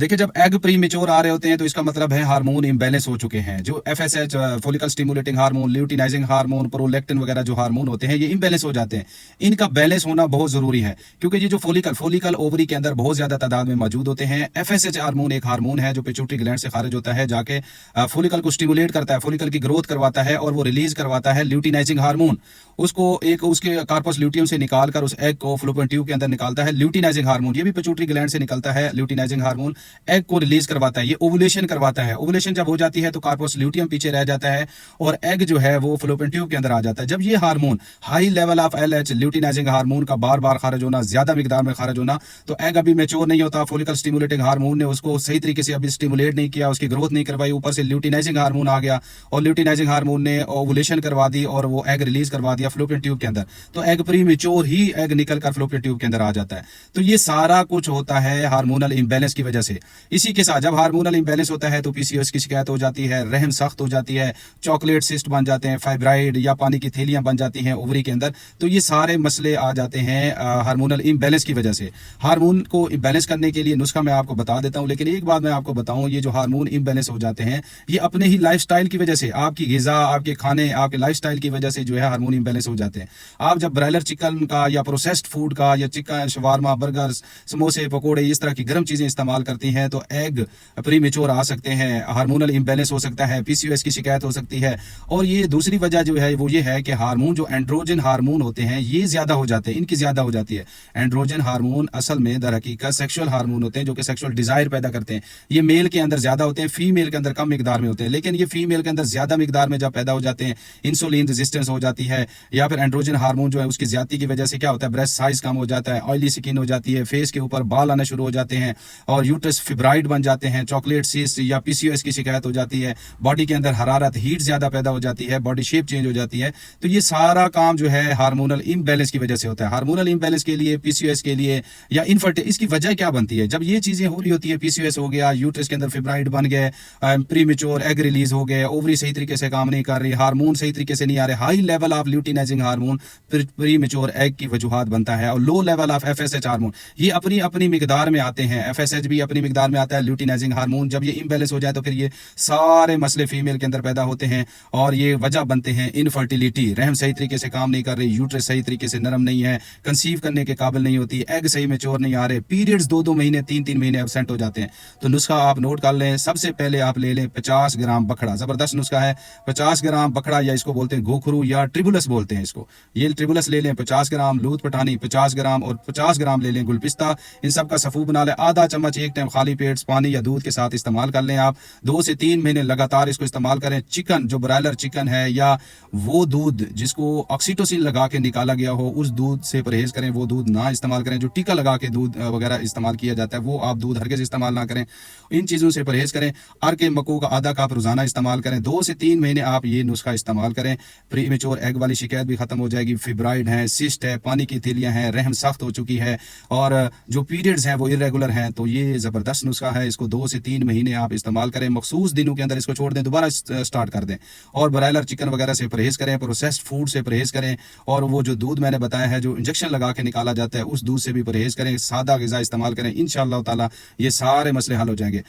देखिए, जब egg pre mature आ रहे होते हैं तो इसका मतलब है हार्मोन इम्बैलेंस हो चुके हैं। जो FSH, follicle stimulating hormone, luteinizing hormone, prolactin वगैरह जो हार्मोन होते हैं, ये इम्बैलेंस हो जाते हैं। इनका बैलेंस होना बहुत जरूरी है, क्योंकि ये जो फॉलिकल फॉलिकल ओवरी के अंदर बहुत ज्यादा तादाद में मौजूद होते हैं। एफएसएच हार्मोन एक हार्मोन है जो पिट्यूटरी ग्लैंड से खारिज होता है, जाके फॉलिकल को स्टिमुलेट करता है, फॉलिकल की ग्रोथ करवाता है और वो रिलीज करवाता है ल्यूटिनाइजिंग हार्मोन। उसको एक उसके कार्पस ल्यूटियम से निकालकर उस एग को फ्लोपियन ट्यूब के अंदर निकालता है ल्यूटिनाइजिंग हार्मोन। ये भी पिट्यूटरी ग्लैंड से निकलता है ल्यूटिनाइजिंग हार्मोन, एग को रिलीज करवाता है। ये ओवुलेशन करवाता है। ओवुलेशन जब हो जाती है तो कार्पस ल्यूटियम पीछे रह जाता है और एग जो है वो फ्लोपियन ट्यूब के अंदर आ जाता है। जब ये hormone high level of LH luteinizing hormone का बार बार खारिज होना, ज्यादा मिकदार में खारिज होना, तो एग अभी मैच्योर नहीं होता। फॉलिकल स्टिमुलेटिंग हार्मोन ने उसको सही तरीके से अभी स्टिमुलेट नहीं किया, उसकी ग्रोथ नहीं करवाई, ऊपर से ल्यूटिनाइजिंग हार्मोन आ गया और ल्यूटिनाइजिंग हार्मोन ने ओवुलेशन करवा दी और वो एग रिलीज करवा दिया फ्लोपियन ट्यूब के अंदर। तो एग प्री मेच्योर ही एग निकल कर फ्लोपियन ट्यूब के अंदर आ जाता है। तो ये सारा कुछ होता है हार्मोनल इंबैलेंस की वजह से। इसी के साथ जब हार्मोनल इंबैलेंस होता है तो पीसीओएस की शिकायत हो जाती है, रहम सख्त हो जाती है, चॉकलेट सिस्ट बन जाते हैं, फाइब्राइड या पानी की थैलियां बन जाती हैं ओवरी के अंदर। तो ये सारे मसले आ जाते हैं हार्मोनल इंबैलेंस की वजह से। हार्मोन को बैलेंस करने के लिए नुस्खा मैं आपको बता देता हूं, लेकिन एक बात मैं आपको बताऊं, ये जो हार्मोन इंबैलेंस हो जाते हैं ये अपने ही लाइफस्टाइल की वजह से, आपकी गिजा, आपके खाने, आपके लाइफस्टाइल की वजह से जो है हार्मोन इंबैलेंस हो जाते हैं। आप जब ब्रायलर चिकन का या प्रोसेस्ड फूड का या चिकन शवारमा, बर्गर, समोसे, पकोड़े, इस तरह की गर्म चीजें इस्तेमाल करती हैं तो एग प्री मेच्योर आ सकते हैं, हार्मोनल इंबैलेंस हो सकता है, पीसीओएस की शिकायत हो सकती है। और ये दूसरी वजह जो है वो ये है कि हार्मोन जो एंड्रोजन हार्मोन होते हैं ये ज्यादा हो जाते हैं, इनकी ज्यादा हो जाती है। एंड्रोजन हार्मोन असल में दर हकीकत सेक्सुअल हार्मोन होते हैं जो कि सेक्सुअल डिजायर पैदा करते हैं। ये मेल के अंदर ज्यादा होते हैं, फीमेल के अंदर कम मिकदार में होते हैं। लेकिन ये फीमेल के अंदर ज्यादा मिकदार में जब पैदा हो जाते हैं, इंसुलिन रेजिस्टेंस हो जाती है या फिर एंड्रोजन हार्मोन जो है उसकी ज्यादती की वजह से क्या होता है, ब्रेस्ट साइज कम हो जाता है, ऑयली स्किन हो जाती है, फेस के ऊपर बाल आना शुरू हो जाते हैं और यूट्रस फिब्राइड बन जाते हैं, चॉकलेट सिस्ट या पीसीओएस की शिकायत हो जाती है, बॉडी के अंदर हरारत हीट ज्यादा पैदा हो जाती है, बॉडी शेप चेंज हो जाती है। तो ये सारा काम जो है हार्मोनल इम्बैलेंस की वजह से होता है। हार्मोनल इम्बैलेंस के लिए, पीसीओएस के लिए या इनफर्टिलिटी, इसकी वजह क्या बनती है? जब ये चीजें हो रही होती है, पीसीओएस हो गया, यूट्रस के अंदर फिब्राइड बन गए, प्री मेच्योर एग रिलीज हो गए, ओवरी सही तरीके से काम नहीं कर रही, हार्मोन सही तरीके से नहीं आ रहे, high level of luteinizing hormone pre mature egg की वजूहात बनता है, और low level of FSH hormone ये अपनी अपनी मिकदार में आते हैं। एफएसएच भी अपनी मिकदार में आता है, ल्यूटिनाइजिंग हार्मोन जब ये इम्बैलेंस हो जाए तो फिर ये सारे मसले फीमेल के अंदर पैदा होते हैं और ये वजह बनते हैं इनफर्टिलिटी। रहम सही तरीके से काम नहीं कर रही, यूट्रस सही तरीके से नरम नहीं है, कंसीव करने के काबिल नहीं होती, एग सही मेच्योर नहीं आ रहे, पीरियड्स 2-2 महीने 3-3 महीने एब्सेंट हो जाते हैं। तो नुस्खा आप नोट कर लें। सबसे पहले आप ले लें 50 ग्राम बखड़ा, जबरदस्त नुस्खा है। 50 ग्राम बखड़ा, या इसको बोलते हैं गोखरू या ट्रिबुलस बोलते हैं इसको, ये ट्रिबुलस ले लें 50 ग्राम, लूत पठानी 50 ग्राम और 50 ग्राम ले लें गुलपिस्ता। इन सब का सफू बना लें। आधा चम्मच एक टाइम खाली पेट पानी या दूध के साथ इस्तेमाल कर लें। आप 2 से 3 महीने लगातार इसको इस्तेमाल करें। चिकन जो ब्रायलर चिकन है या वो दूध जिसको ऑक्सीटोसिन लगा के निकाला गया हो उस दूध से परहेज करें, वो दूध ना इस्तेमाल करें। जो टीका लगा के दूध वगैरह इस्तेमाल किया जाता है वो आप दूध हरगिज़ इस्तेमाल ना करें। इन चीज़ों से परहेज करें। अर के मक्कू का आधा कप रोजाना इस्तेमाल करें। 2 से 3 महीने आप ये नुस्खा इस्तेमाल करें। प्री मेच्योर एग वाली शिकायत भी खत्म हो जाएगी। फिब्राइड है, सिस्ट है, पानी की थैलियां हैं, रहम सख्त हो चुकी है और जो पीरियड्स हैं वो इरेगुलर हैं। तो ये ज़बरदस्त नुस्खा है, इसको 2 से 3 महीने आप इस्तेमाल करें। मखसूस दिनों के अंदर इसको छोड़ दें, दोबारा स्टार्ट कर दें और ब्रायलर चिकन वगैरह से परहेज करें, प्रोसेस्ड फूड से परहेज करें और वो जो दूध मैंने बताया है जो इंजेक्शन लगा के निकाला जाता है उस दूध से भी परहेज करें। सादा ग़िज़ा इस्तेमाल करें। इंशाअल्लाह ताला ये सारे मसले हल हो जाएंगे।